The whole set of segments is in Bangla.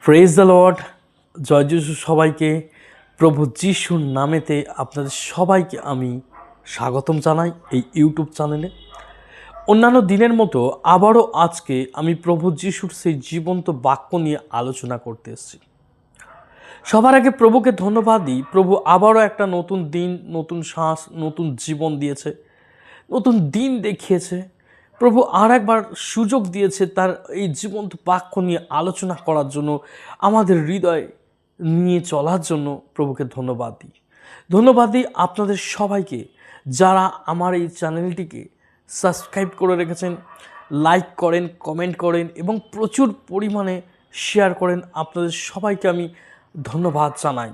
Praise the Lord. জয় যিশু সবাইকে। প্রভু যিশুর নামেতে আপনাদের সবাইকে আমি স্বাগতম জানাই এই ইউটিউব চ্যানেলে। অন্যান্য দিনের মতো আবারও আজকে আমি প্রভু যিশুর সেই জীবন্ত বাক্য নিয়ে আলোচনা করতে এসেছি। সবার আগে প্রভুকে ধন্যবাদ দিই। প্রভু আবারও একটা নতুন দিন, নতুন শ্বাস, নতুন জীবন দিয়েছে, নতুন দিন দেখিয়েছে। প্রভু আর একবার সুযোগ দিয়েছে তার এই জীবন্ত বাক্য নিয়ে আলোচনা করার জন্য, আমাদের হৃদয় নিয়ে চলার জন্য। প্রভুকে ধন্যবাদ দিই আপনাদের সবাইকে, যারা আমার এই চ্যানেলটিকে সাবস্ক্রাইব করে রেখেছেন, লাইক করেন, কমেন্ট করেন এবং প্রচুর পরিমাণে শেয়ার করেন। আপনাদের সবাইকে আমি ধন্যবাদ জানাই।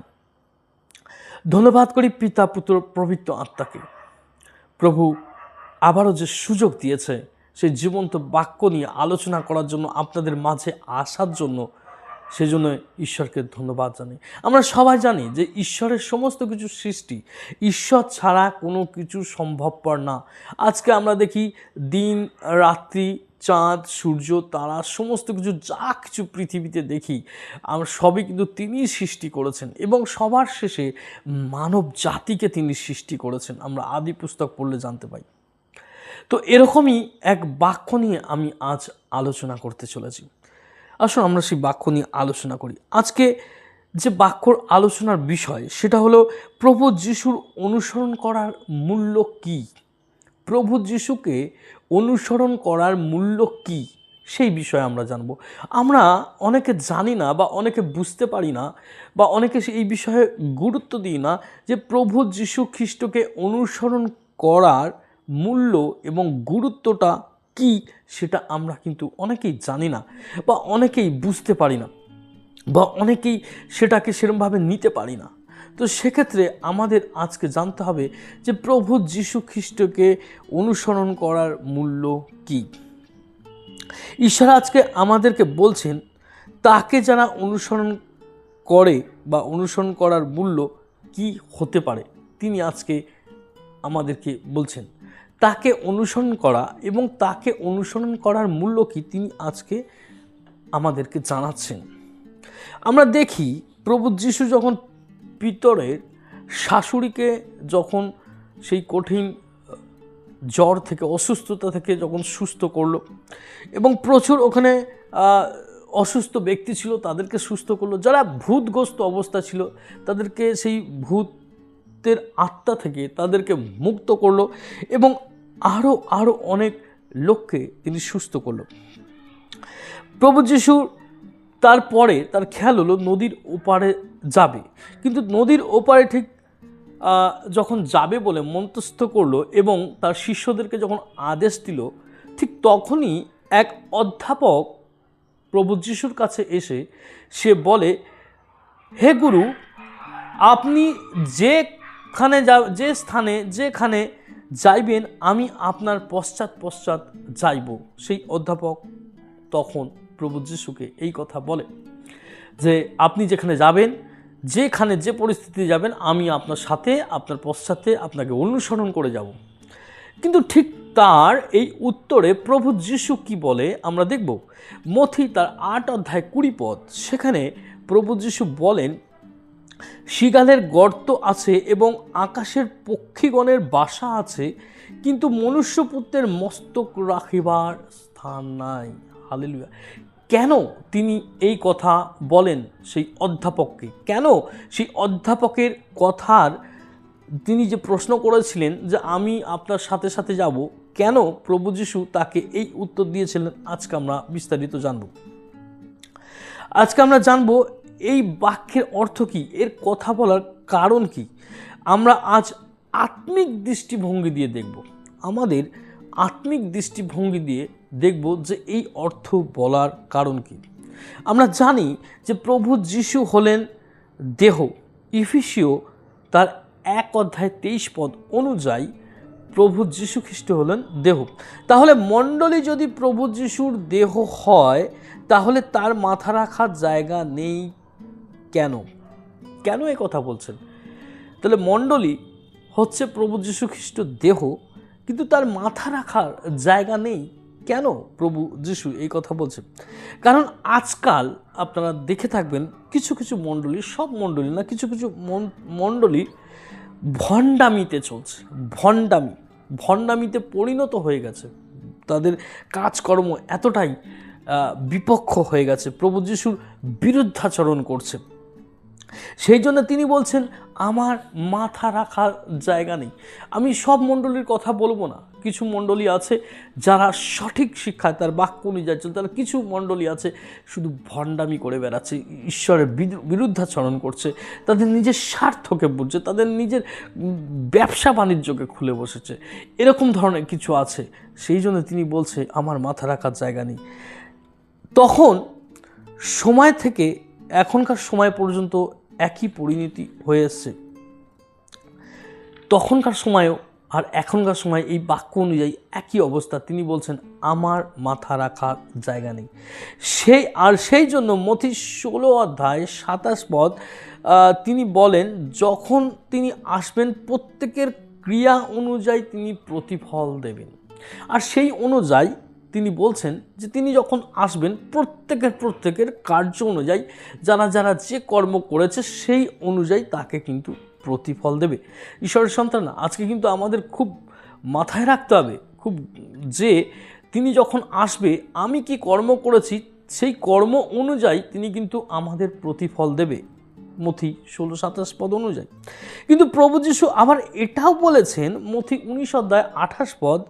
ধন্যবাদ করি পিতা, পুত্র, পবিত্র আত্মাকে। প্রভু আবারও যে সুযোগ দিয়েছে সেই জীবন্ত বাক্য নিয়ে আলোচনা করার জন্য, আপনাদের মাঝে আসার জন্য, সেজন্য ঈশ্বরকে ধন্যবাদ জানাই। আমরা সবাই জানি যে ঈশ্বরের সমস্ত কিছু সৃষ্টি, ঈশ্বর ছাড়া কোনো কিছু সম্ভবপর না। আজকে আমরা দেখি দিন, রাত্রি, চাঁদ, সূর্য, তারা, সমস্ত কিছু যা কিছু পৃথিবীতে দেখি, আমরা সবই কিন্তু তিনিই সৃষ্টি করেছেন এবং সবার শেষে মানব জাতিকে তিনি সৃষ্টি করেছেন। আমরা আদি পুস্তক পড়লে জানতে পাই। তো এরকমই এক বাক্য নিয়ে আমি আজ আলোচনা করতে চলেছি। আসুন আমরা সেই বাক্য নিয়ে আলোচনা করি। আজকে যে বাক্যর আলোচনার বিষয় সেটা হলো প্রভু যিশুর অনুসরণ করার মূল্য কী। প্রভু যিশুকে অনুসরণ করার মূল্য কী, সেই বিষয়ে আমরা জানব। আমরা অনেকে জানি না বা অনেকে বুঝতে পারি না বা অনেকে এই বিষয়ে গুরুত্ব দিই না যে প্রভু যিশু খ্রিস্টকে অনুসরণ করার মূল্য এবং গুরুত্বটা কী, সেটা আমরা কিন্তু অনেকেই জানি না বা অনেকেই বুঝতে পারি না বা অনেকেই সেটাকে সেরকমভাবে নিতে পারি না। তো সেক্ষেত্রে আমাদের আজকে জানতে হবে যে প্রভু যিশু খ্রিস্টকে অনুসরণ করার মূল্য কী। ঈশ্বর আজকে আমাদেরকে বলছেন তাকে যারা অনুসরণ করে বা অনুসরণ করার মূল্য কি হতে পারে, তিনি আজকে আমাদেরকে বলছেন তাকে অনুসরণ করা এবং তাকে অনুসরণ করার মূল্য কি, তিনি আজকে আমাদেরকে জানাচ্ছেন। আমরা দেখি প্রভু যিশু যখন পিতরের শাশুড়িকে যখন সেই কঠিন জ্বর থেকে, অসুস্থতা থেকে যখন সুস্থ করলো এবং প্রচুর ওখানে অসুস্থ ব্যক্তি ছিল তাদেরকে সুস্থ করলো, যারা ভূতগ্রস্ত অবস্থা ছিল তাদেরকে সেই ভূতের আত্মা থেকে তাদেরকে মুক্ত করলো এবং আরও অনেক লোককে তিনি সুস্থ করলো। প্রভু যিশু তারপরে তার খেয়াল হলো নদীর ওপারে যাবে, কিন্তু নদীর ওপারে ঠিক যখন যাবে বলে মনস্থ করলো এবং তার শিষ্যদেরকে যখন আদেশ দিল, ঠিক তখনই এক অধ্যাপক প্রভু যিশুর কাছে এসে সে বলে, হে গুরু, আপনি যে স্থানে যেখানে যাইবেন আমি আপনার পশ্চাৎ যাইব। সেই অধ্যাপক তখন প্রভু যিশুকে এই কথা বলে যে আপনি যেখানে যাবেন, যেখানে যে পরিস্থিতি যাবেন, আমি আপনার সাথে, আপনার পশ্চাতে আপনাকে অনুসরণ করে যাব। কিন্তু ঠিক তার এই উত্তরে প্রভু যিশু কি বলে আমরা দেখব। মথি তার 8 অধ্যায় 20 পদ, সেখানে প্রভু যিশু বলেন, শৃগালের গর্ত আছে এবং আকাশের পক্ষীগণের বাসা আছে, কিন্তু মনুষ্যপুত্রের মস্তক রাখিবার স্থান নাই। হালেলুয়া। কেন তিনি এই কথা বলেন সেই অধ্যাপককে? কেন সেই অধ্যাপকের কথার তিনি যে প্রশ্ন করেছিলেন যে আমি আপনার সাথে সাথে যাব, কেন প্রভু যিশু তাকে এই উত্তর দিয়েছিলেন, আজকে আমরা বিস্তারিত জানব। আজকে আমরা জানব এই বাক্যের অর্থ কী, এর কথা বলার কারণ কি। আমরা আজ আত্মিক দৃষ্টিভঙ্গি দিয়ে দেখব, আমাদের আত্মিক দৃষ্টিভঙ্গি দিয়ে দেখব যে এই অর্থ বলার কারণ কি। আমরা জানি যে প্রভু যিশু হলেন দেহ। ইফিসীয় তার 1 অধ্যায় 23 পদ অনুযায়ী প্রভু যিশু খ্রিস্ট হলেন দেহ। তাহলে মণ্ডলী যদি প্রভু যিশুর দেহ হয়, তাহলে তার মাথা রাখার জায়গা নেই কেন? কেন এ কথা বলছেন? তাহলে মণ্ডলী হচ্ছে প্রভু যিশু খ্রিস্ট দেহ, কিন্তু তার মাথা রাখার জায়গা নেই কেন প্রভু যিশু এই কথা বলছে? কারণ আজকাল আপনারা দেখে থাকবেন কিছু কিছু মণ্ডলী, সব মণ্ডলী না, কিছু কিছু মণ্ডলী ভণ্ডামিতে চলছে। ভণ্ডামিতে পরিণত হয়ে গেছে। তাদের কাজকর্ম এতটাই বিপক্ষ হয়ে গেছে, প্রভু যিশুর বিরুদ্ধাচরণ করছে। সেই জন্য তিনি বলছেন আমার মাথা রাখার জায়গা নেই। আমি সব মণ্ডলীর কথা বলবো না, কিছু মণ্ডলী আছে যারা সঠিক শিক্ষায় তার বাক্য অনুযায়ী চলছে, তারা কিছু মণ্ডলী আছে শুধু ভণ্ডামি করে বেড়াচ্ছে, ঈশ্বরের বিরুদ্ধাচরণ করছে, তাদের নিজের স্বার্থকে বুঝছে, তাদের নিজের ব্যবসা বাণিজ্যকে খুলে বসেছে, এরকম ধরনের কিছু আছে। সেই জন্য তিনি বলছে আমার মাথা রাখার জায়গা নেই। তখন সময় থেকে এখনকার সময় পর্যন্ত একই পরিণতি হয়ে এসছে। তখনকার সময়ও আর এখনকার সময় এই বাক্য অনুযায়ী একই অবস্থা। তিনি বলছেন আমার মাথা রাখার জায়গা নেই। সেই জন্য মথি 16 অধ্যায় 27 পদ তিনি বলেন যখন তিনি আসবেন প্রত্যেকের ক্রিয়া অনুযায়ী তিনি প্রতিফল দেবেন। আর সেই অনুযায়ী তিনি বলছেন যে তিনি যখন আসবেন প্রত্যেকের কার্য অনুযায়ী যারা যারা যে কর্ম করেছে সেই অনুযায়ী তাকে কিন্তু প্রতিফল দেবে। ঈশ্বরের সন্তান, আজকে কিন্তু আমাদের খুব মাথায় রাখতে হবে খুব, যে তিনি যখন আসবে আমি কি কর্ম করেছি সেই কর্ম অনুযায়ী তিনি কিন্তু আমাদের প্রতিফল দেবে, মথি 16-27 পদ অনুযায়ী। কিন্তু প্রভু যিশু আবার এটাও বলেছেন মথি 19 অধ্যায় 28 পদ,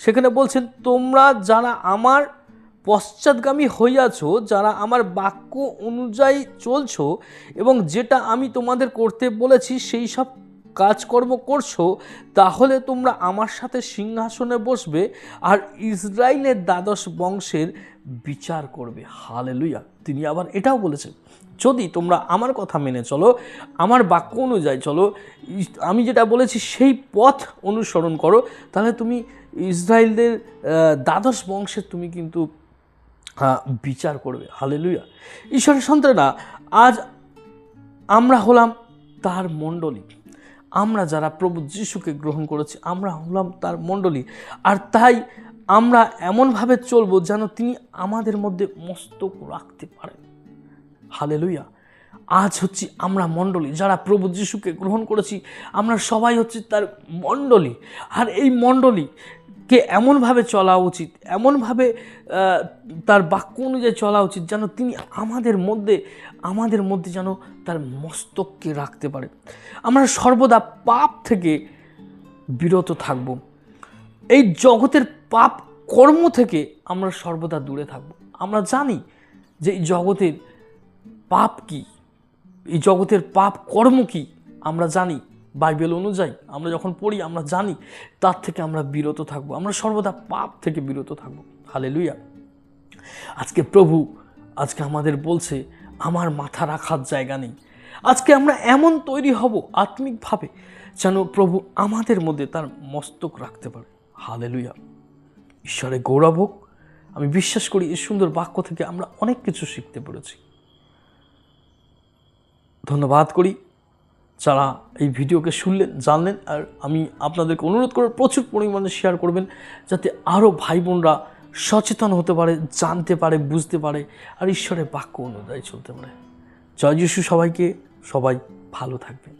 সেখানে বলছেন তোমরা যারা আমার পশ্চাৎগামী হইয়াছ, যারা আমার বাক্য অনুযায়ী চলছো এবং যেটা আমি তোমাদের করতে বলেছি সেই সব কাজকর্ম করছো, তাহলে তোমরা আমার সাথে সিংহাসনে বসবে আর ইসরায়েলের 12 বংশের বিচার করবে। হালেলুয়া। তিনি আবার এটাও বলেছেন যদি তোমরা আমার কথা মেনে চলো, আমার বাক্য অনুযায়ী চলো, আমি যেটা বলেছি সেই পথ অনুসরণ করো, তাহলে তুমি ইসরায়েলদের 12 বংশের তুমি কিন্তু বিচার করবে। হালেলুয়া। ঈশ্বরের সন্তানেরা, আজ আমরা হলাম তার মণ্ডলী। আমরা যারা প্রভু যিশুকে গ্রহণ করেছি আমরা হলাম তার মণ্ডলী। আর তাই আমরা এমনভাবে চলবো যেন তিনি আমাদের মধ্যে মস্তক রাখতে পারেন। হালেলুয়া। আজ হচ্ছে আমরা মণ্ডলী যারা প্রভু যিশুকে গ্রহণ করেছি, আমরা সবাই হচ্ছে তার মণ্ডলী। আর এই মণ্ডলীকে এমনভাবে চলা উচিত, এমনভাবে তার বাক্য অনুযায়ী চলা উচিত যেন তিনি আমাদের মধ্যে যেন তার মস্তককে রাখতে পারে। আমরা সর্বদা পাপ থেকে বিরত থাকব। এই জগতের পাপ কর্ম থেকে আমরা সর্বদা দূরে থাকব। আমরা জানি যে এই জগতের পাপ কি, এই জগতের পাপ কর্ম কি আমরা জানি। বাইবেল অনুযায়ী আমরা যখন পড়ি আমরা জানি, তার থেকে আমরা বিরত থাকবো। আমরা সর্বদা পাপ থেকে বিরত থাকবো। হালেলুয়া। আজকে আমাদের বলছে আমার মাথা রাখার জায়গা নেই। আজকে আমরা এমন তৈরি হব আত্মিকভাবে যেন প্রভু আমাদের মধ্যে তার মস্তক রাখতে পারে। হালেলুয়া। ঈশ্বরের গৌরব হোক। আমি বিশ্বাস করি এই সুন্দর বাক্য থেকে আমরা অনেক কিছু শিখতে পেরেছি। ধন্যবাদ করি যারা এই ভিডিওকে শুনলেন, জানলেন। আর আমি আপনাদেরকে অনুরোধ করব প্রচুর পরিমাণে শেয়ার করবেন যাতে আরও ভাই বোনরা সচেতন হতে পারে, জানতে পারে, বুঝতে পারে আর ঈশ্বরের বাক্য অনুযায়ী চলতে পারে। জয় যিশু সবাইকে। সবাই ভালো থাকবেন।